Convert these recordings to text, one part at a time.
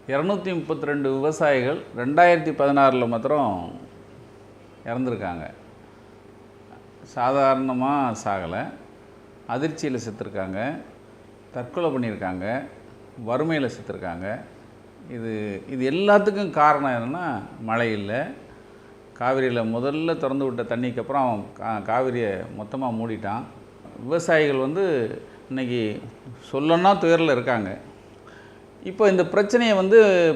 232 விவசாயிகள் 2016 மாத்திரம் இறந்துருக்காங்க. சாதாரணமாக சாகலை, அதிர்ச்சியில் செத்துருக்காங்க, தற்கொலை பண்ணியிருக்காங்க, வறுமையில் செத்துருக்காங்க. இது எல்லாத்துக்கும் காரணம் என்னென்னா மழை இல்லை. காவிரியில் முதல்ல திறந்து விட்ட தண்ணிக்கு அப்புறம் அவன் காவிரியை மொத்தமாக மூடிட்டான். விவசாயிகள் இன்றைக்கி சொல்லணும்னா துயரில் இருக்காங்க. இப்போ இந்த பிரச்சனையை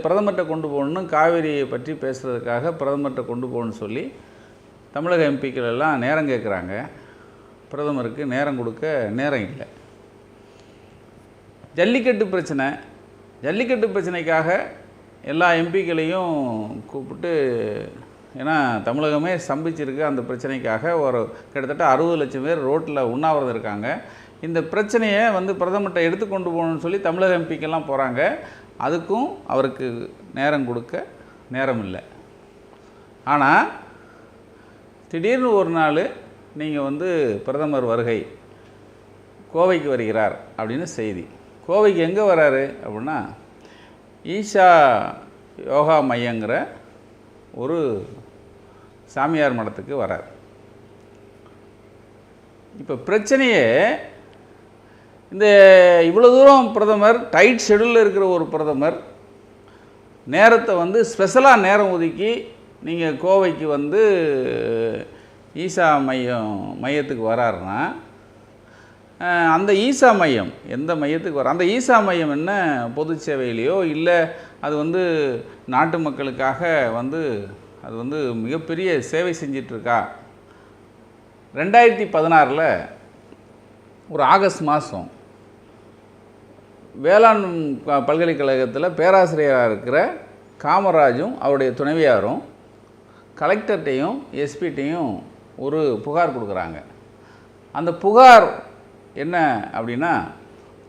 பிரதமர்கிட்ட கொண்டு போகணுன்னு, காவிரியை பற்றி பேசுகிறதுக்காக பிரதமர்கிட்ட கொண்டு போகணுன்னு சொல்லி தமிழக எம்பிக்கள் எல்லாம் நேரம் கேட்குறாங்க. பிரதமருக்கு நேரம் கொடுக்க நேரம் இல்லை. ஜல்லிக்கட்டு பிரச்சனைக்காக எல்லா எம்பிக்களையும் கூப்பிட்டு, ஏன்னா தமிழகமே ஸ்தம்பிச்சிருக்கு அந்த பிரச்சனைக்காக, ஒரு கிட்டத்தட்ட 60 லட்சம் பேர் ரோட்டில் உண்ணாவிரதம் இருக்காங்க. இந்த பிரச்சனையை பிரதமர்கிட்ட எடுத்துக்கொண்டு போகணுன்னு சொல்லி தமிழக எம்பிக்கெல்லாம் போகிறாங்க. அதுக்கும் அவருக்கு நேரம் கொடுக்க நேரம் இல்லை. ஆனால் திடீர்னு ஒரு நாள் நீங்கள் பிரதமர் வருகை, கோவைக்கு வருகிறார் அப்படின்னு செய்தி. கோவைக்கு எங்கே வராரு அப்படின்னா, ஈஷா யோகா மையங்கிற ஒரு சாமியார் மடத்துக்கு வரார். இப்போ பிரச்சனையே இவ்வளோ தூரம் பிரதமர், டைட் ஷெடியூலில் இருக்கிற ஒரு பிரதமர் நேரத்தை ஸ்பெஷலாக நேரம் ஒதுக்கி நீங்கள் கோவைக்கு ஈஷா மையத்துக்கு வராருன்னா, அந்த ஈஷா மையம் எந்த மையத்துக்கு வர, அந்த ஈஷா மையம் என்ன பொது சேவையிலையோ இல்லை, அது நாட்டு மக்களுக்காக அது மிகப்பெரிய சேவை செஞ்சிட்ருக்கா? 2016 ஒரு ஆகஸ்ட் மாதம் வேளாண் பல்கலைக்கழகத்தில் பேராசிரியராக இருக்கிற காமராஜும் அவருடைய துணைவியாரும் கலெக்டர்கிட்டையும் எஸ்பிட்டையும் ஒரு புகார் கொடுக்குறாங்க. அந்த புகார் என்ன அப்படின்னா,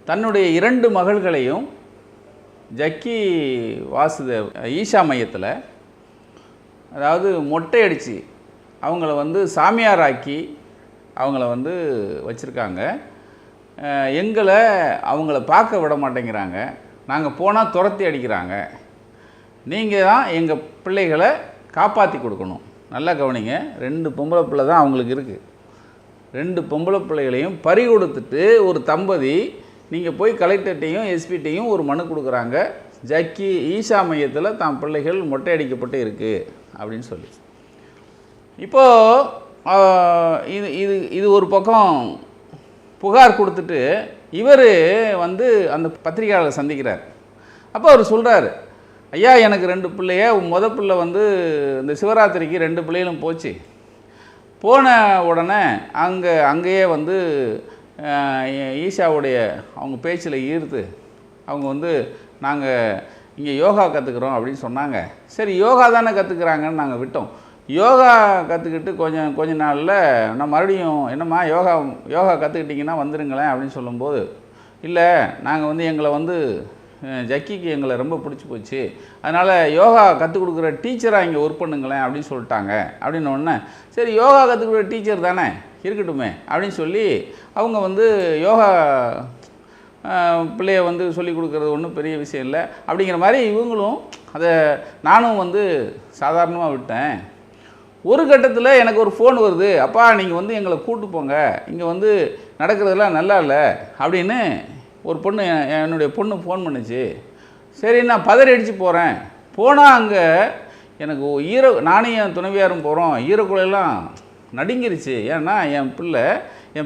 தன்னுடைய 2 மகள்களையும் ஜக்கி வாசுதேவ் ஈஷா மையத்தில், அதாவது மொட்டை அடித்து அவங்கள சாமியாராக்கி அவங்கள வச்சுருக்காங்க. எங்களை அவங்கள பார்க்க விட மாட்டேங்கிறாங்க, நாங்கள் போனால் துரத்தி அடிக்கிறாங்க, நீங்கள் தான் எங்கள் பிள்ளைகளை காப்பாற்றி கொடுக்கணும். நல்லா கவனிங்க, 2 பொம்பளை பிள்ளை தான் அவங்களுக்கு இருக்குது. 2 பொம்பளை பிள்ளைகளையும் பறி கொடுத்துட்டு ஒரு தம்பதி நீங்கள் போய் கலெக்டர்கிட்டையும் எஸ்பிட்டையும் ஒரு மனு கொடுக்குறாங்க, ஜக்கி ஈஷா மையத்தில் தான் பிள்ளைகள் மொட்டை அடிக்கப்பட்டு இருக்குது அப்படின்னு சொல்லி. இப்போது இது ஒரு பக்கம் புகார் கொடுத்துட்டு இவர் அந்த பத்திரிகையாளரை சந்திக்கிறார். அப்போ அவர் சொல்கிறார், ஐயா எனக்கு 2 பிள்ளைய, பிள்ளை இந்த சிவராத்திரிக்கு 2 பிள்ளைகளும் போச்சு. போன உடனே அங்கேயே ஈஷாவுடைய அவங்க பேச்சில் ஈர்த்து அவங்க நாங்கள் இங்கே யோகா கற்றுக்குறோம் அப்படின்னு சொன்னாங்க. சரி, யோகா தானே கற்றுக்குறாங்கன்னு நாங்கள் விட்டோம். யோகா கற்றுக்கிட்டு கொஞ்ச நாளில் நான் மறுபடியும் என்னம்மா யோகா கற்றுக்கிட்டிங்கன்னா வந்துடுங்களேன் அப்படின்னு சொல்லும்போது, இல்லை நாங்கள் எங்களை ஜக்கிக்கு எங்களை ரொம்ப பிடிச்சி போச்சு, அதனால் யோகா கற்றுக் கொடுக்குற டீச்சராக இங்கே ஒர்க் பண்ணுங்களேன் அப்படின்னு சொல்லிட்டாங்க. அப்படின்னு ஒன்று, சரி யோகா கற்றுக் கொடுக்குற டீச்சர் தானே இருக்கட்டுமே அப்படின்னு சொல்லி அவங்க யோகா பிள்ளைய சொல்லி கொடுக்குறது ஒன்றும் பெரிய விஷயம் இல்லை அப்படிங்கிற மாதிரி இவங்களும் அதை நானும் சாதாரணமாக விட்டேன். ஒரு கட்டத்தில் எனக்கு ஒரு ஃபோன் வருது, அப்பா நீங்கள் எங்களை கூட்டு போங்க, இங்கே நடக்கிறதெல்லாம் நல்லா இல்லை அப்படின்னு ஒரு பொண்ணு, என்னுடைய பொண்ணு ஃபோன் பண்ணுச்சு. சரி நான் பதறி அடித்து போகிறேன். போனால் அங்கே எனக்கு நானும் என் துணைவியாரும் போகிறோம், ஈரக்குலையெல்லாம் நடுங்கிருச்சு. ஏன்னா என்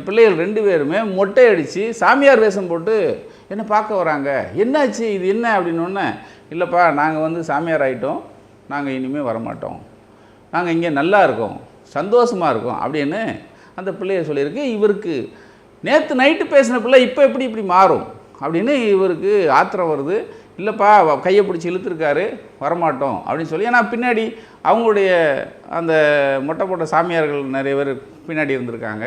பிள்ளைகள் 2 பேருமே மொட்டை அடித்து சாமியார் வேஷம் போட்டு என்னை பார்க்க வராங்க. என்னாச்சு, இது என்ன அப்படின்னோடனே, இல்லைப்பா நாங்கள் சாமியார் ஆகிட்டோம், நாங்கள் இனிமேல் வரமாட்டோம், நாங்கள் இங்கே நல்லா இருக்கோம், சந்தோஷமாக இருக்கோம் அப்படின்னு அந்த பிள்ளைய சொல்லியிருக்கு. இவருக்கு நேற்று நைட்டு பேசின பிள்ளை இப்போ இப்படி மாறும் அப்படின்னு இவருக்கு ஆத்திரம் வருது. இல்லைப்பா கையை பிடிச்சி இழுத்துருக்காரு, வரமாட்டோம் அப்படின்னு சொல்லி. ஏன்னா பின்னாடி அவங்களுடைய அந்த மொட்டை போட்ட சாமியார்கள் நிறைய பேர் பின்னாடி இருந்திருக்காங்க.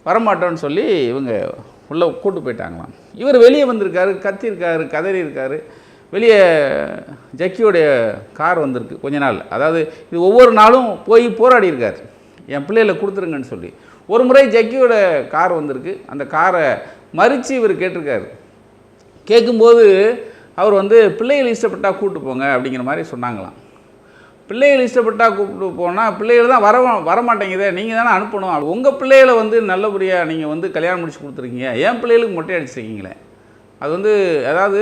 வரமாட்டோன்னு சொல்லி இவங்க உள்ளே கூட்டு போயிட்டாங்களாம். இவர் வெளியே வந்திருக்காரு, கத்திருக்காரு, கதறி இருக்காரு. வெளியே ஜக்கியோடைய கார் வந்திருக்கு கொஞ்ச நாள். அதாவது இது ஒவ்வொரு நாளும் போய் போராடி இருக்கார், என் பிள்ளைகளை கொடுத்துருங்கன்னு சொல்லி. ஒரு முறை ஜக்கியோட கார் வந்திருக்கு, அந்த காரை மறித்து இவர் கேட்டிருக்காரு. கேட்கும்போது அவர் வந்து பிள்ளைகள் இஷ்டப்பட்டால் கூப்பிட்டு போங்க அப்படிங்கிற மாதிரி சொன்னாங்களாம். பிள்ளைகள் இஷ்டப்பட்டால் கூப்பிட்டு போனால் பிள்ளைகள் தான் வரமாட்டேங்குதே, நீங்கள் தானே அனுப்பணும். உங்கள் பிள்ளைகளை வந்து நல்லபடியாக நீங்கள் வந்து கல்யாணம் முடிச்சு கொடுத்துருக்கீங்க, என் பிள்ளைகளுக்கு மொட்டை அடிச்சிருக்கீங்களே, அது வந்து அதாவது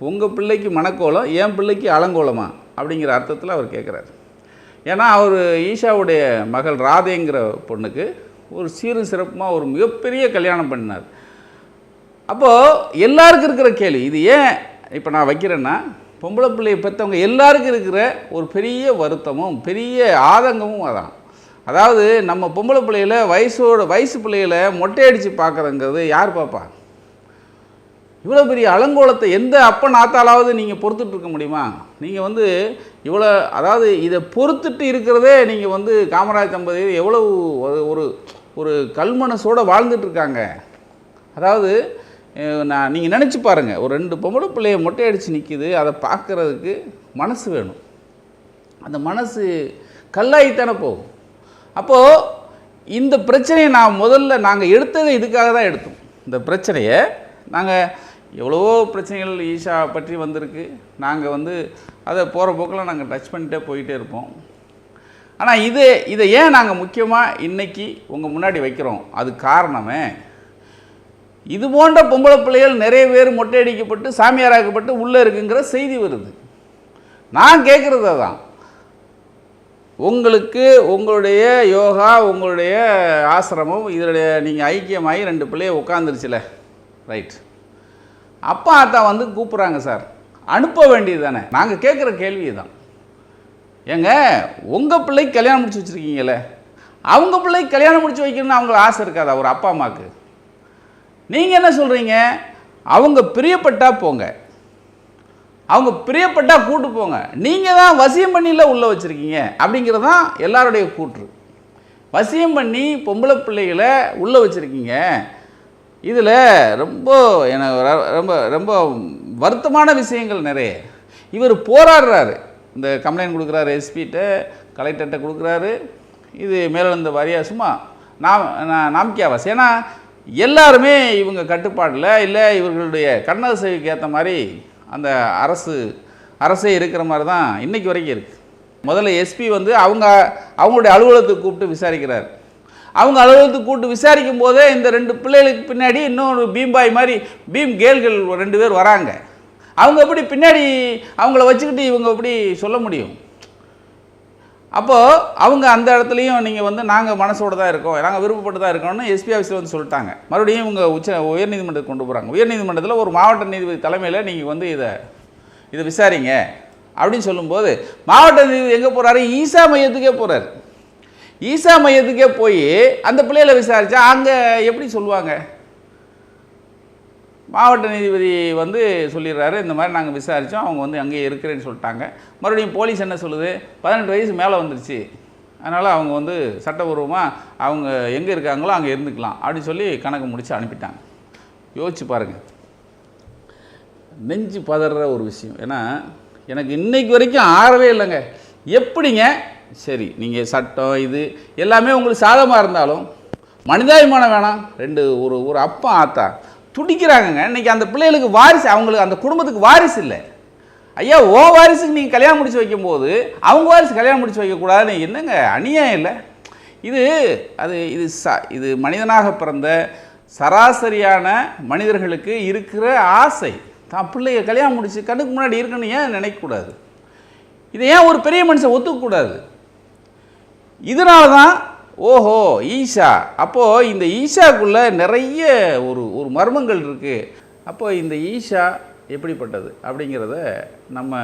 உங்கள் பிள்ளைக்கு மணக்கோலம், என் பிள்ளைக்கு அலங்கோலமா அப்படிங்கிற அர்த்தத்தில் அவர் கேட்குறாரு. ஏன்னா அவர் ஈஷாவுடைய மகள் ராதேங்கிற பொண்ணுக்கு ஒரு சீரும் சிறப்புமாக ஒரு மிகப்பெரிய கல்யாணம் பண்ணினார். அப்போது எல்லாருக்கும் இருக்கிற கேள்வி இது ஏன் இப்போ நான் வைக்கிறேன்னா, பொம்பளை பிள்ளையை பெற்றவங்க எல்லாருக்கும் இருக்கிற ஒரு பெரிய வருத்தமும் பெரிய ஆதங்கமும் அதான். அதாவது நம்ம பொம்பளை பிள்ளைகளை வயசு பிள்ளைகளை மொட்டை அடித்து பார்க்குறங்கிறது யார் பார்ப்பா? இவ்வளோ பெரிய அலங்கோலத்தை எந்த அப்பன் ஆத்தாலாவது நீங்கள் பொறுத்துட்டு இருக்க முடியுமா? நீங்கள் வந்து இவ்வளோ, அதாவது இதை பொறுத்துட்டு இருக்கிறதே நீங்கள் வந்து காமராஜ் தம்பதியர் எவ்வளவு ஒரு ஒரு கல்மனசோடு வாழ்ந்துட்டுருக்காங்க. அதாவது நீங்கள் நினச்சி பாருங்கள், ஒரு 2 பொம்பளை பிள்ளைய மொட்டை அடித்து நிற்கிது, அதை பார்க்குறதுக்கு மனசு வேணும். அந்த மனசு கல்லாகித்தானே போகும். அப்போது இந்த பிரச்சனையை நாங்கள் எடுத்ததை இதுக்காக தான் எடுத்தோம். இந்த பிரச்சனையை நாங்கள் எவ்வளவோ பிரச்சனைகள் ஈஷா பற்றி வந்திருக்கு, நாங்கள் வந்து அதை போகிற போக்கில் நாங்கள் டச் பண்ணிட்டே போயிட்டே இருப்போம். ஆனால் இதை ஏன் நாங்கள் முக்கியமாக இன்றைக்கி உங்கள் முன்னாடி வைக்கிறோம்? அது காரணமே, இது போன்ற பொம்பளை பிள்ளைகள் நிறைய பேர் மொட்டை அடிக்கப்பட்டு சாமியாராக்கப்பட்டு உள்ளே இருக்குங்கிற செய்தி வருது. நான் கேட்குறது அதான், உங்களுக்கு உங்களுடைய யோகா, உங்களுடைய ஆசிரமம், இதனுடைய நீங்கள் ஐக்கியமாகி 2 பிள்ளைய உட்காந்துருச்சுல, ரைட், அப்பா ஆத்தா வந்து கூப்பிட்றாங்க சார், அனுப்ப வேண்டியது தானே. நாங்கள் கேட்குற கேள்வி தான், ஏங்க உங்கள் பிள்ளைக்கு கல்யாணம் முடிச்சு வச்சுருக்கீங்களே, அவங்க பிள்ளைக்கு கல்யாணம் முடிச்சு வைக்கணும்னு அவங்களுக்கு ஆசை இருக்காதா ஒரு அப்பா அம்மாவுக்கு? நீங்கள் என்ன சொல்கிறீங்க? அவங்க பிரியப்பட்டால் போங்க, அவங்க பிரியப்பட்டால் கூட்டு போங்க, நீங்கள் தான் வசியம் பண்ணியில் உள்ளே வச்சுருக்கீங்க அப்படிங்கிறது தான் எல்லாருடைய கூற்று. வசியம் பண்ணி பொம்பளை பிள்ளைகளை உள்ளே வச்சுருக்கீங்க. இதில் ரொம்ப ரொம்ப ரொம்ப வருத்தமான விஷயங்கள் நிறைய. இவர் போராடுறாரு, இந்த கம்ப்ளைண்ட் கொடுக்குறாரு, எஸ்பிகிட்ட கலெக்டர்கிட்ட கொடுக்குறாரு. இது மேலிருந்த வாரியாக சும்மா நாம்கியாவாஸ். ஏன்னா எல்லாருமே இவங்க கட்டுப்பாடில் இல்லை, இவர்களுடைய கண்ணசைக்கு ஏற்ற மாதிரி அந்த அரசே இருக்கிற மாதிரி தான் இன்றைக்கி வரைக்கும் இருக்குது. முதல்ல எஸ்பி வந்து அவங்களுடைய அலுவலகத்துக்கு கூப்பிட்டு விசாரிக்கிறார். அவங்க அலுவலகத்துக்கு கூப்பிட்டு விசாரிக்கும் போதே இந்த 2 பிள்ளைகளுக்கு பின்னாடி இன்னொரு பீம்பாய் மாதிரி கேள்கள் 2 பேர் வராங்க. அவங்க எப்படி பின்னாடி அவங்கள வச்சுக்கிட்டு இவங்க எப்படி சொல்ல முடியும்? அப்போது அவங்க அந்த இடத்துலையும் நீங்கள் வந்து நாங்கள் மனசோடு தான் இருக்கோம், நாங்கள் விருப்பப்பட்டு தான் இருக்கோம்னு எஸ்பி ஆஃபீஸில் வந்து சொல்லிட்டாங்க. மறுபடியும் இவங்க உயர்நீதிமன்றத்துக்கு கொண்டு போகிறாங்க. உயர்நீதிமன்றத்தில் ஒரு மாவட்ட நீதிபதி தலைமையில் நீங்கள் வந்து இதை விசாரிங்க அப்படின்னு சொல்லும்போது, மாவட்ட நீதிபதி எங்கே போகிறாரு? ஈசா மையத்துக்கே போகிறார். ஈசா மையத்துக்கே போய் அந்த பிள்ளைகளை விசாரித்தா அங்கே எப்படி சொல்லுவாங்க? மாவட்ட நீதிபதி வந்து சொல்லிடுறாரு, இந்த மாதிரி நாங்கள் விசாரித்தோம், அவங்க வந்து அங்கேயே இருக்கிறேன்னு சொல்லிட்டாங்க. மறுபடியும் போலீஸ் என்ன சொல்லுது? 18 வயசு மேலே வந்துருச்சு, அதனால் அவங்க வந்து சட்டபூர்வமாக அவங்க எங்கே இருக்காங்களோ அங்கே இருந்துக்கலாம் அப்படின்னு சொல்லி கணக்கு முடித்து அனுப்பிட்டாங்க. யோசிச்சு பாருங்கள், நெஞ்சு பதற ஒரு விஷயம். ஏன்னா எனக்கு இன்றைக்கு வரைக்கும் ஆறவே இல்லைங்க. எப்படிங்க? சரி, நீங்கள் சட்டம் இது எல்லாமே உங்களுக்கு சாதகமாக இருந்தாலும் மனிதாபிமானம் வேணாம்? ஒரு அப்பா ஆத்தா துடிக்கிறாங்கங்க. இன்றைக்கி அந்த பிள்ளைகளுக்கு வாரிசு, அவங்களுக்கு அந்த குடும்பத்துக்கு வாரிசு இல்லை. ஐயா, ஓ வாரிசுக்கு நீங்கள் கல்யாணம் முடிச்சு வைக்கும்போது அவங்க வாரிசு கல்யாணம் முடிச்சு வைக்கக்கூடாதுன்னு என்னங்க அநியாயம் இல்லை இது மனிதனாக பிறந்த சராசரியான மனிதர்களுக்கு இருக்கிற ஆசை. தான் பிள்ளைய கல்யாணம் முடிச்சு கண்ணுக்கு முன்னாடி இருக்குன்னு ஏன் நினைக்கக்கூடாது? இதை ஏன் ஒரு பெரிய மனுஷன் ஒத்துக்கக்கூடாது? இதனால தான் ஓஹோ ஈஷா. அப்போது இந்த ஈஷாக்குள்ளே நிறைய ஒரு மர்மங்கள் இருக்குது. அப்போது இந்த ஈஷா எப்படிப்பட்டது அப்படிங்கிறத நம்ம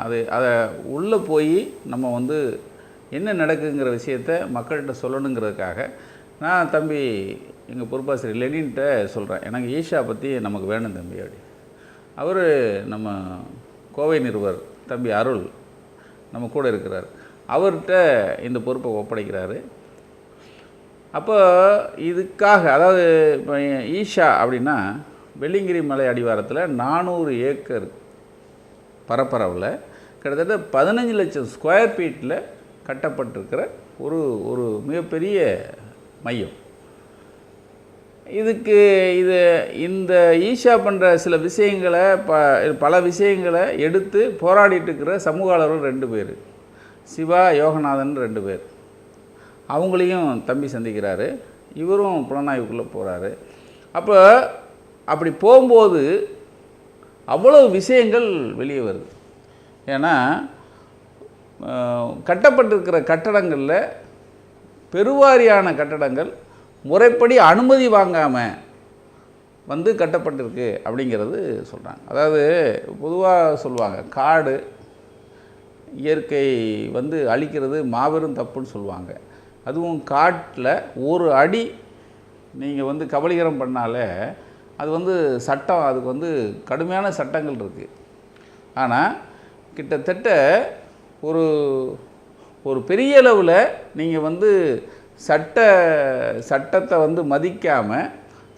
அதை உள்ளே போய் நம்ம வந்து என்ன நடக்குங்கிற விஷயத்த மக்கள்கிட்ட சொல்லணுங்கிறதுக்காக நான் தம்பி எங்கள் பொறுப்பாசிரியர் லெனின்கிட்ட சொல்கிறேன், எனக்கு ஈஷா பற்றி நமக்கு வேணும் தம்பி அப்படி. அவர் நம்ம கோவை நிறுவர் தம்பி அருள் நம்ம கூட இருக்கிறார், அவர்கிட்ட இந்த பொறுப்பை ஒப்படைக்கிறாரு. அப்போ இதுக்காக, அதாவது இப்போ ஈஷா அப்படின்னா வெள்ளிங்கிரி மலை அடிவாரத்தில் 400 ஏக்கர் பரப்பளவில் கிட்டத்தட்ட 15 லட்சம் ஸ்கொயர் ஃபீட்டில் கட்டப்பட்டிருக்கிற ஒரு மிகப்பெரிய மையம். இதுக்கு இந்த ஈஷா பண்ணுற சில விஷயங்களை பல விஷயங்களை எடுத்து போராடிட்டு இருக்கிற சமூக ஆர்வலர்கள் 2 பேர், சிவா யோகநாதன் 2 பேர். அவங்களையும் தம்பி சந்திக்கிறாரு. இவரும் புலனாய்வுக்குள்ளே போகிறாரு. அப்போ அப்படி போகும்போது அவ்வளோ விஷயங்கள் வெளியே வருது. ஏன்னா கட்டப்பட்டிருக்கிற கட்டடங்களில் பெருவாரியான கட்டடங்கள் முறைப்படி அனுமதி வாங்காமல் வந்து கட்டப்பட்டிருக்கு அப்படிங்கிறது சொல்கிறாங்க. அதாவது பொதுவாக சொல்லுவாங்க, காடு இயற்கை வந்து அழிக்கிறது மாபெரும் தப்புன்னு சொல்லுவாங்க. அதுவும் காட்டில் ஒரு அடி நீங்கள் வந்து கபலீகரம் பண்ணாலே அது வந்து சட்டம், அதுக்கு வந்து கடுமையான சட்டங்கள் இருக்குது. ஆனால் கிட்டத்தட்ட ஒரு பெரிய அளவில் நீங்கள் வந்து சட்டத்தை வந்து மதிக்காமல்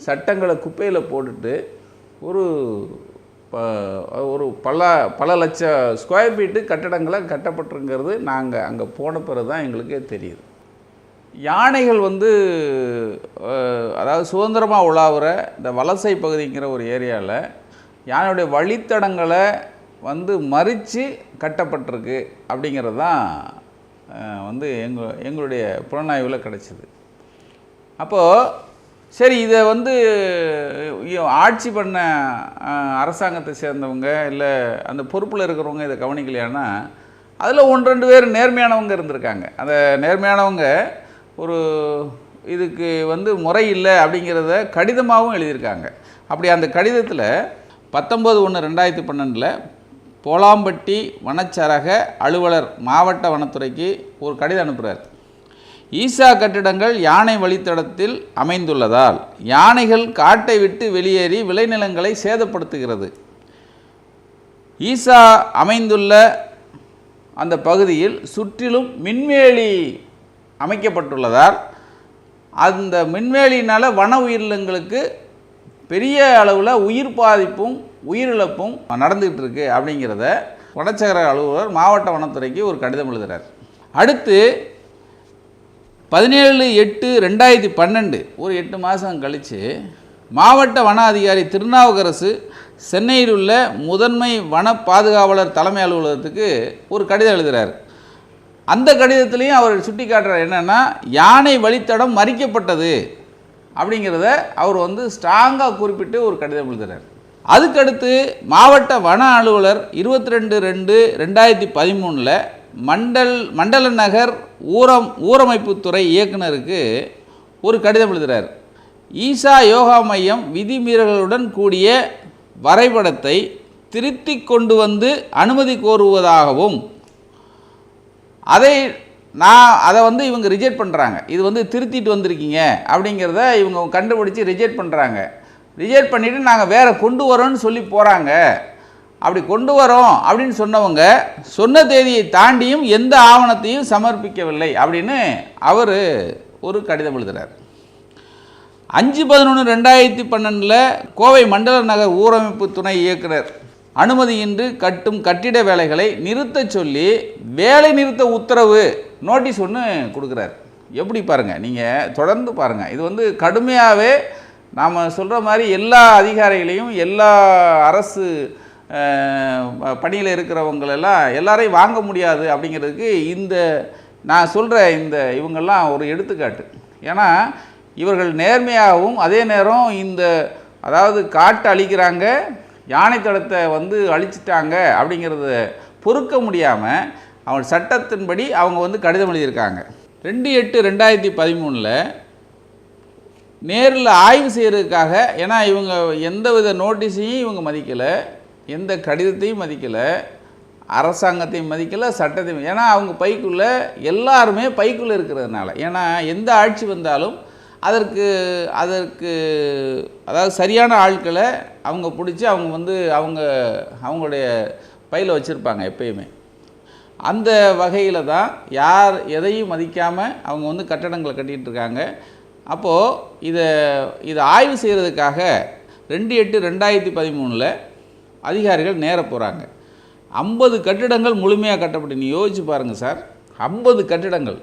சட்டங்களை குப்பையில் போட்டுட்டு ஒரு பல லட்சம் ஸ்கொயர் ஃபீட்டு கட்டடங்களை கட்டப்பட்டிருங்கிறது நாங்கள் அங்கே போன பிறகு தான் எங்களுக்கே தெரியுது. யானைகள் வந்து அதாவது சுதந்திரமாக உலாவுற இந்த வலசை பகுதிங்கிற ஒரு ஏரியாவில் யானையுடைய வழித்தடங்களை வந்து மறித்து கட்டப்பட்டிருக்கு அப்படிங்கிறது தான் வந்து எங்களுடைய புலனாய்வில் கிடச்சிது. அப்போது சரி, இதை வந்து ஆட்சி பண்ண அரசாங்கத்தை சேர்ந்தவங்க இல்லை அந்த பொறுப்பில் இருக்கிறவங்க இதை கவனிக்கலையானா அதில் 1-2 பேர் நேர்மையானவங்க இருந்திருக்காங்க. அந்த நேர்மையானவங்க இதுக்கு வந்து முறை இல்லை அப்படிங்கிறத கடிதமாகவும் எழுதியிருக்காங்க. அப்படி அந்த கடிதத்தில் 19/1/2012 போலாம்பட்டி வனச்சரக அலுவலர் மாவட்ட வனத்துறைக்கு ஒரு கடிதம் அனுப்புகிறார். ஈசா கட்டிடங்கள் யானை வழித்தடத்தில் அமைந்துள்ளதால் யானைகள் காட்டை விட்டு வெளியேறி விளைநிலங்களை சேதப்படுத்துகிறது. ஈசா அமைந்துள்ள அந்த பகுதியில் சுற்றிலும் மின்வேலி அமைக்கப்பட்டுள்ளதால் அந்த மின்வேலியினால் வன உயிரினங்களுக்கு பெரிய அளவில் உயிர் பாதிப்பும் உயிரிழப்பும் நடந்துகிட்டு இருக்கு அப்படிங்கிறத வனச்சரக அலுவலர் மாவட்ட வனத்துறைக்கு ஒரு கடிதம் எழுதுகிறார். அடுத்து 17/8/2012 ஒரு 8 மாதம் கழித்து மாவட்ட வன அதிகாரி திருநாவுக்கரசு சென்னையில் உள்ள முதன்மை வன பாதுகாவலர் தலைமை அலுவலகத்துக்கு ஒரு கடிதம் எழுதுகிறார். அந்த கடிதத்திலையும் அவர் சுட்டி காட்டுறார் என்னென்னா, யானை வழித்தடம் மறிக்கப்பட்டது அப்படிங்கிறத அவர் வந்து ஸ்ட்ராங்காக குறிப்பிட்டு ஒரு கடிதம் எழுதுகிறார். அதுக்கடுத்து மாவட்ட வன அலுவலர் 22/2/2013 மண்டல நகர் ஊரமைப்புத்துறை இயக்குனருக்கு ஒரு கடிதம் எழுதுகிறார். ஈசா யோகா மையம் விதிமீறல்களுடன் கூடிய வரைபடத்தை திருத்தி கொண்டு வந்து அனுமதி கோருவதாகவும் அதை வந்து இவங்க ரிஜெக்ட் பண்ணுறாங்க. இது வந்து திருத்திட்டு வந்திருக்கீங்க அப்படிங்கிறத இவங்க கண்டுபிடிச்சி ரிஜெக்ட் பண்ணுறாங்க. ரிஜெக்ட் பண்ணிவிட்டு நாங்கள் வேறு கொண்டு வரோன்னு சொல்லி போகிறாங்க. அப்படி கொண்டு வரோம் அப்படின்னு சொன்னவங்க சொன்ன தேதியை தாண்டியும் எந்த ஆவணத்தையும் சமர்ப்பிக்கவில்லை அப்படின்னு அவர் ஒரு கடிதம் எழுதுகிறார். 5/11/2012 கோவை மண்டல நகர் ஊரமைப்பு துணை இயக்குனர் அனுமதியின்றி கட்டும் கட்டிட வேலைகளை நிறுத்த சொல்லி வேலை நிறுத்த உத்தரவு நோட்டீஸ் ஒன்று கொடுக்குறார். எப்படி பாருங்கள், நீங்கள் தொடர்ந்து பாருங்கள். இது வந்து கடுமையாகவே நாம் சொல்கிற மாதிரி எல்லா அதிகாரிகளையும் எல்லா அரசு பணியில் இருக்கிறவங்களெல்லாம் எல்லாரையும் வாங்க முடியாது அப்படிங்கிறதுக்கு நான் சொல்கிற இவங்கெல்லாம் ஒரு எடுத்துக்காட்டு. ஏன்னா இவர்கள் நேர்மையாகவும் அதே நேரம் அதாவது காட்டை அழிக்கிறாங்க, யானை தடத்தை வந்து அழிச்சிட்டாங்க அப்படிங்கிறத பொறுக்க முடியாமல் அவங்க சட்டத்தின்படி அவங்க வந்து கடிதம் எழுதியிருக்காங்க. 2/8/2013 நேரில் ஆய்வு செய்கிறதுக்காக, ஏன்னா இவங்க எந்தவித நோட்டீஸையும் இவங்க மதிக்கலை, எந்த கடிதத்தையும் மதிக்கலை, அரசாங்கத்தையும் மதிக்கலை, சட்டத்தையும். ஏன்னா அவங்க பைக்குள்ளே எல்லாருமே பைக்குள்ளே இருக்கிறதுனால, ஏன்னா எந்த ஆட்சி வந்தாலும் அதற்கு அதாவது சரியான ஆட்களை அவங்க பிடிச்சி அவங்க வந்து அவங்களுடைய பையில் வச்சுருப்பாங்க எப்பயுமே. அந்த வகையில் தான் யார் எதையும் மதிக்காமல் அவங்க வந்து கட்டடங்களை கட்டிகிட்டு இருக்காங்க. அப்போது இதை ஆய்வு செய்கிறதுக்காக 2/8/2013 அதிகாரிகள் நேர போகிறாங்க. 50 கட்டிடங்கள் முழுமையாக கட்டப்பட்டு, நீ யோசிச்சு பாருங்கள் சார், 50 கட்டிடங்கள்.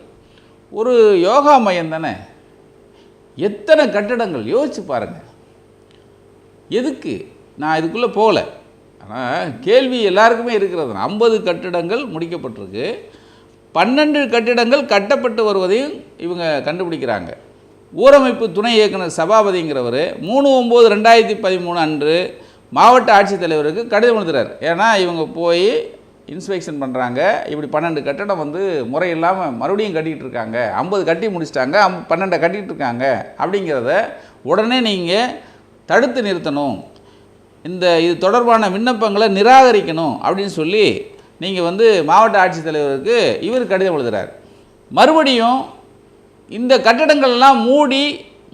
ஒரு யோகா மையம் தானே, எத்தனை கட்டடங்கள் யோசிச்சு பாருங்கள். எதுக்கு நான் இதுக்குள்ளே போகல, ஆனால் கேள்வி எல்லாருக்குமே இருக்கிறது. 50 கட்டிடங்கள் முடிக்கப்பட்டிருக்கு, 12 கட்டிடங்கள் கட்டப்பட்டு வருவதையும் இவங்க கண்டுபிடிக்கிறாங்க. ஊரமைப்பு துணை இயக்குனர் சபாபதிங்கிறவர் 3/9/2013 அன்று மாவட்ட ஆட்சித்தலைவருக்கு கடிதம் எழுதுகிறார். ஏன்னா இவங்க போய் இன்ஸ்பெக்ஷன் பண்ணுறாங்க, இப்படி 12 கட்டடம் வந்து முறை இல்லாமல் மறுபடியும் கட்டிகிட்டு இருக்காங்க, 50 கட்டி முடிச்சிட்டாங்க, 12 கட்டிகிட்டு இருக்காங்க, அப்படிங்கிறத உடனே நீங்கள் தடுத்து நிறுத்தணும், இது தொடர்பான விண்ணப்பங்களை நிராகரிக்கணும் அப்படின்னு சொல்லி நீங்கள் வந்து மாவட்ட ஆட்சித்தலைவருக்கு இவர் கடிதம் எழுதுகிறார். மறுபடியும் இந்த கட்டடங்கள்லாம் மூடி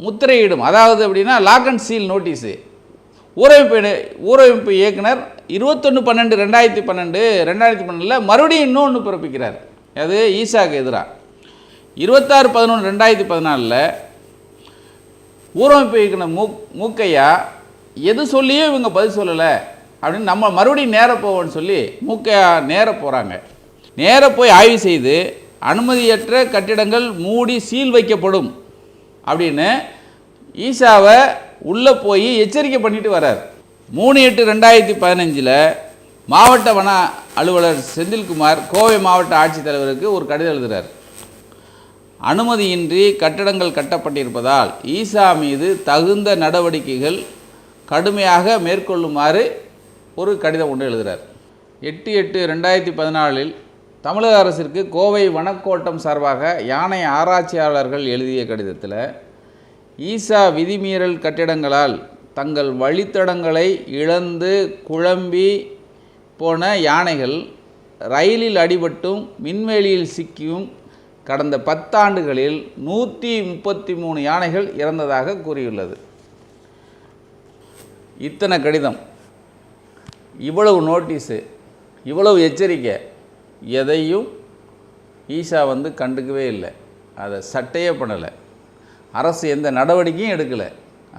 முத்திரையிடும், அதாவது அப்படின்னா லாக் அண்ட் சீல் நோட்டீஸு ஊரமைப்பு இயக்குனர் 21/12/2012 மறுபடியும் இன்னொன்று பிறப்பிக்கிறார். அது ஈசாக்கு எதிராக 26/11/2014 ஊரமைப்பு இயக்குனர் மூக்கையா எது சொல்லியும் இவங்க பதில் சொல்லலை அப்படின்னு நம்ம மறுபடியும் நேர போவோன்னு சொல்லி மூக்கையா நேர போகிறாங்க. நேர போய் ஆய்வு செய்து அனுமதியற்ற கட்டிடங்கள் மூடி சீல் வைக்கப்படும் அப்படின்னு ஈசாவை உள்ளே போய் எச்சரிக்கை பண்ணிட்டு வரார். 3/8/2015 மாவட்ட வன அலுவலர் செந்தில்குமார் கோவை மாவட்ட ஆட்சித்தலைவருக்கு ஒரு கடிதம் எழுதுகிறார். அனுமதியின்றி கட்டடங்கள் கட்டப்பட்டிருப்பதால் ஈசா மீது தகுந்த நடவடிக்கைகள் கடுமையாக மேற்கொள்ளுமாறு ஒரு கடிதம் ஒன்று எழுதுகிறார். 8/8/2014 தமிழக அரசிற்கு கோவை வனக்கோட்டம் சார்பாக யானை ஆராய்ச்சியாளர்கள் எழுதிய கடிதத்தில் ஈசா விதிமீறல் கட்டிடங்களால் தங்கள் வழித்தடங்களை இழந்து குழம்பி போன யானைகள் ரயிலில் அடிபட்டும் மின்வேலியில் சிக்கியும் கடந்த 10 ஆண்டுகளில் 133 யானைகள் இறந்ததாக கூறியுள்ளது. இத்தனை கடிதம், இவ்வளவு நோட்டீஸு, இவ்வளவு எச்சரிக்கை, எதையும் ஈசா வந்து கண்டுக்கவே இல்லை, அதை சட்டையே பண்ணலை, அரசு எந்த நடவடிக்கையும் எடுக்கலை.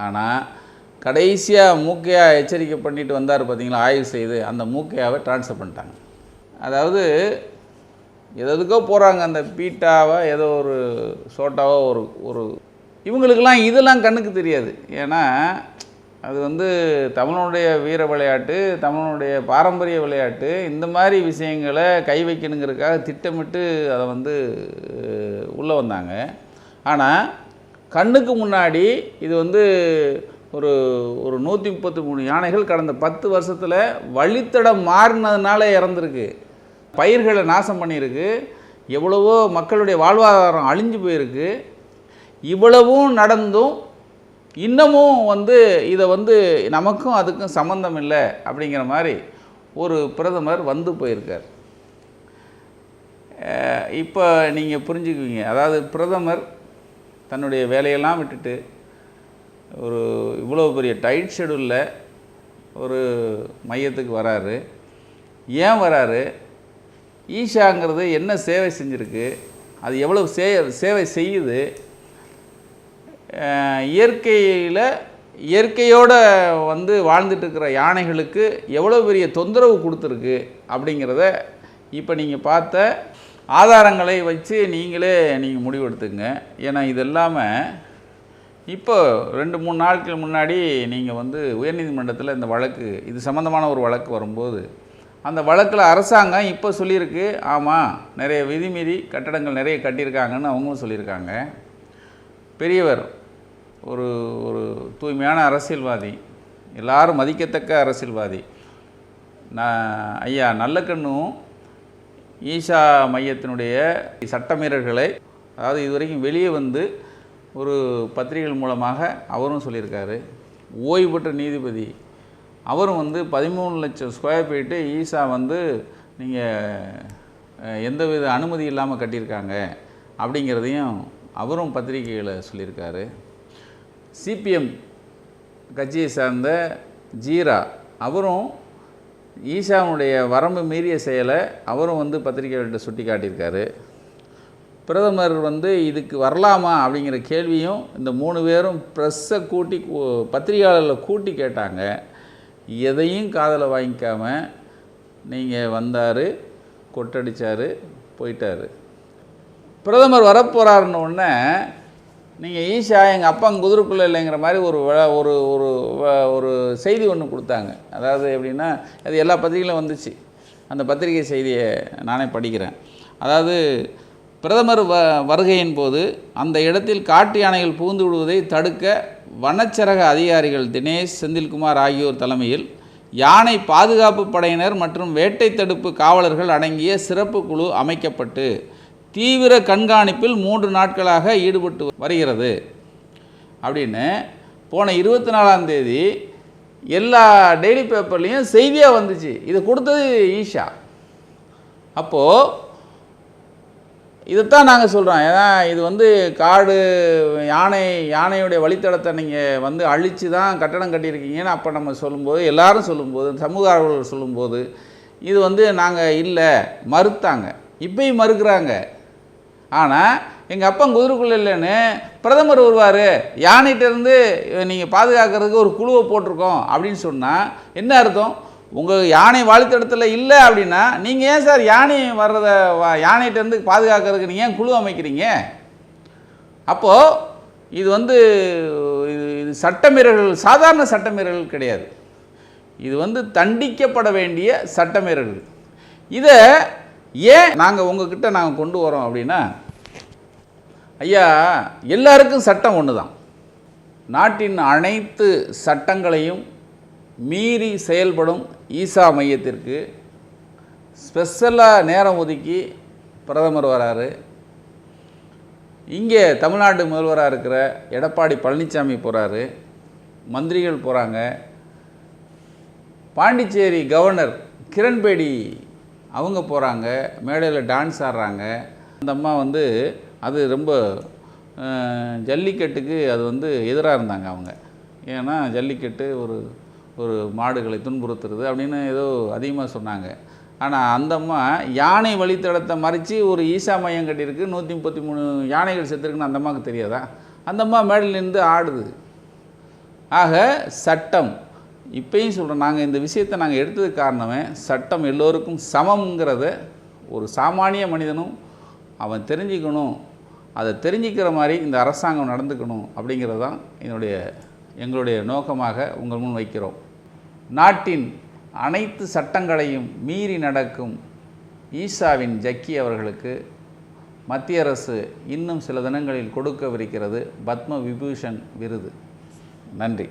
ஆனால் கடைசியாக மூக்கையா எச்சரிக்கை பண்ணிட்டு வந்தார் பார்த்தீங்களா, ஆய்வு செய்து அந்த மூக்கையாவை ட்ரான்ஸ்ஃபர் பண்ணிட்டாங்க. அதாவது எதுக்கோ போகிறாங்க, அந்த பீட்டாவோ ஏதோ ஒரு சோட்டாவோ ஒரு இவங்களுக்கெல்லாம் இதெல்லாம் கண்ணுக்கு தெரியாது. ஏன்னா அது வந்து தமிழனுடைய வீர விளையாட்டு, தமிழனுடைய பாரம்பரிய விளையாட்டு, இந்த மாதிரி விஷயங்களை கை வைக்கணுங்கிறதுக்காக திட்டமிட்டு அதை வந்து உள்ளே வந்தாங்க. ஆனால் கண்ணுக்கு முன்னாடி இது வந்து ஒரு 133 யானைகள் கடந்த 10 வருஷத்தில் வழித்தடம் மாறினதுனால இறந்துருக்கு, பயிர்களை நாசம் பண்ணியிருக்கு, எவ்வளவோ மக்களுடைய வாழ்வாதாரம் அழிஞ்சு போயிருக்கு. இவ்வளவும் நடந்தும் இன்னமும் வந்து இதை வந்து நமக்கும் அதுக்கும் சம்மந்தம் இல்லை அப்படிங்கிற மாதிரி ஒரு பிரதமர் வந்து போயிருக்கார். இப்போ நீங்கள் புரிஞ்சுக்குவீங்க. அதாவது பிரதமர் தன்னுடைய வேலையெல்லாம் விட்டுட்டு ஒரு இவ்வளோ பெரிய டைட் ஷெடியூலில் ஒரு மையத்துக்கு வராரு. ஏன் வராரு? ஈஷாங்கிறது என்ன சேவை செஞ்சுருக்கு, அது எவ்வளவு சேவை செய்யுது, இயற்கையோடு வந்து வாழ்ந்துட்டுருக்கிற யானைகளுக்கு எவ்வளோ பெரிய தொந்தரவு கொடுத்துருக்கு அப்படிங்கிறத இப்போ நீங்கள் பார்த்த ஆதாரங்களை வச்சு நீங்கள் முடிவெடுத்துங்க. ஏன்னா இது இல்லாமல் இப்போ 2-3 நாட்கள் முன்னாடி நீங்கள் வந்து உயர்நீதிமன்றத்தில் இந்த வழக்கு, இது சம்மந்தமான ஒரு வழக்கு வரும்போது அந்த வழக்கில் அரசாங்கம் இப்போ சொல்லியிருக்கு, ஆமாம் நிறைய விதிமீறி கட்டடங்கள் நிறைய கட்டியிருக்காங்கன்னு அவங்களும் சொல்லியிருக்காங்க. பெரியவர், ஒரு தூய்மையான அரசியல்வாதி, எல்லாரும் மதிக்கத்தக்க அரசியல்வாதி ஐயா நல்லக்கண்ணும் ஈஷா மையத்தினுடைய சட்டமீறல்களை, அதாவது இதுவரைக்கும் வெளியே வந்து ஒரு பத்திரிகைகள் மூலமாக அவரும் சொல்லியிருக்காரு. ஓய்வு பெற்ற நீதிபதி அவரும் வந்து 13 லட்சம் ஸ்கொயர் ஃபீட்டு ஈஷா வந்து நீங்கள் எந்தவித அனுமதி இல்லாமல் கட்டியிருக்காங்க அப்படிங்கிறதையும் அவரும் பத்திரிகைகளை சொல்லியிருக்காரு. சிபிஎம் கட்சியை சார்ந்த ஜீரா அவரும் ஈஷாவுடைய வரம்பு மீறிய செயலை அவரும் வந்து பத்திரிகைகள்கிட்ட சுட்டி காட்டியிருக்காரு. பிரதமர் வந்து இதுக்கு வரலாமா அப்படிங்கிற கேள்வியும் இந்த 3 பேரும் ப்ரெஸ்ஸை கூட்டி பத்திரிகையாளர்களை கூட்டி கேட்டாங்க. எதையும் காதில் வாங்கிக்காமல் நீங்கள் வந்தார், கொட்டடிச்சார், போயிட்டார். பிரதமர் வரப்போகிறாருன்னு உடனே நீங்கள் ஈஷா எங்கள் அப்பா குதிரைக்குள்ளே இல்லைங்கிற மாதிரி ஒரு ஒரு ஒரு ஒரு செய்தி ஒன்று கொடுத்தாங்க. அதாவது எப்படின்னா, அது எல்லா பத்திரிகையிலும் வந்துச்சு. அந்த பத்திரிகை செய்தியை நானே படிக்கிறேன். அதாவது பிரதமர் வருகையின் போது அந்த இடத்தில் காட்டு யானைகள் புகுந்து விடுவதை தடுக்க வனச்சரக அதிகாரிகள் தினேஷ் செந்தில்குமார் ஆகியோர் தலைமையில் யானை பாதுகாப்பு படையினர் மற்றும் வேட்டை தடுப்பு காவலர்கள் அடங்கிய சிறப்பு குழு அமைக்கப்பட்டு தீவிர கண்காணிப்பில் 3 நாட்களாக ஈடுபட்டு வருகிறது அப்படின்னு போன 24ஆம் தேதி எல்லா டெய்லி பேப்பர்லேயும் செய்தியாக வந்துச்சு. இது கொடுத்தது ஈஷா. அப்போது இதைத்தான் நாங்கள் சொல்கிறோம். ஏன்னா இது வந்து காடு யானையுடைய வழித்தடத்தை நீங்கள் வந்து அழித்து தான் கட்டடம் கட்டியிருக்கீங்கன்னு அப்போ நம்ம சொல்லும்போது, எல்லாரும் சொல்லும்போது, சமூக ஆர்வலர்கள் சொல்லும்போது இது வந்து நாங்கள் இல்லை மறுத்தாங்க. இப்பயும் மறுக்கிறாங்க. ஆனால் எங்கள் அப்பா குதிரைக்குள்ளே இல்லைன்னு பிரதமர் வருவார், யானைகிட்டேருந்து நீங்கள் பாதுகாக்கிறதுக்கு ஒரு குழுவை போட்டிருக்கோம் அப்படின்னு சொன்னால் என்ன அர்த்தம்? உங்கள் யானை வழித்தடத்தில் இல்லை அப்படின்னா நீங்கள் ஏன் சார் யானை வர்றதை யானைகிட்டேருந்து பாதுகாக்கிறதுக்கு நீங்கள் ஏன் குழு அமைக்கிறீங்க? அப்போது இது வந்து இது சட்டமீறல்கள், சாதாரண சட்டமீறல்கள் கிடையாது. இது வந்து தண்டிக்கப்பட வேண்டிய சட்டமீறல்கள். இதை ஏன் நாங்கள் உங்ககிட்ட நாங்கள் கொண்டு வரோம் அப்படின்னா, ஐயா எல்லாருக்கும் சட்டம் ஒன்று தான். நாட்டின் அனைத்து சட்டங்களையும் மீறி செயல்படும் ஈசா மையத்திற்கு ஸ்பெஷலாக நேரம் ஒதுக்கி பிரதமர் வராரு. இங்கே தமிழ்நாட்டு முதல்வராக இருக்கிற எடப்பாடி பழனிசாமி போகிறாரு, மந்திரிகள் போகிறாங்க, பாண்டிச்சேரி கவர்னர் கிரண்பேடி அவங்க போகிறாங்க, மேடையில் டான்ஸ் ஆடுறாங்க. அந்த அம்மா வந்து அது ரொம்ப ஜல்லிக்கட்டுக்கு அது வந்து எதிராக இருந்தாங்க அவங்க. ஏன்னா ஜல்லிக்கட்டு ஒரு மாடுகளை துன்புறுத்துறது அப்படின்னு ஏதோ அதிகமாக சொன்னாங்க. ஆனால் அந்த அம்மா யானை வழித்தடத்தை மறைச்சி ஒரு ஈசா மையம் கட்டியிருக்கு, 133 யானைகள் செத்துருக்குன்னு அந்த அம்மாவுக்கு தெரியாதா? அந்த அம்மா மேடையில் நின்று ஆடுது. ஆக சட்டம், இப்பயும் சொல்கிறோம், நாங்கள் இந்த விஷயத்தை நாங்கள் எடுத்ததுக்கு காரணமே சட்டம் எல்லோருக்கும் சமங்கிறத ஒரு சாமானிய மனிதனும் அவன் தெரிஞ்சுக்கணும், அதை தெரிஞ்சிக்கிற மாதிரி இந்த அரசாங்கம் நடந்துக்கணும் அப்படிங்கிறது தான் எங்களுடைய நோக்கமாக உங்கள் முன் வைக்கிறோம். நாட்டின் அனைத்து சட்டங்களையும் மீறி நடக்கும் ஈசாவின் ஜக்கி அவர்களுக்கு மத்திய அரசு இன்னும் சில தினங்களில் கொடுக்கவிருக்கிறது பத்ம விபூஷன் விருது. நன்றி.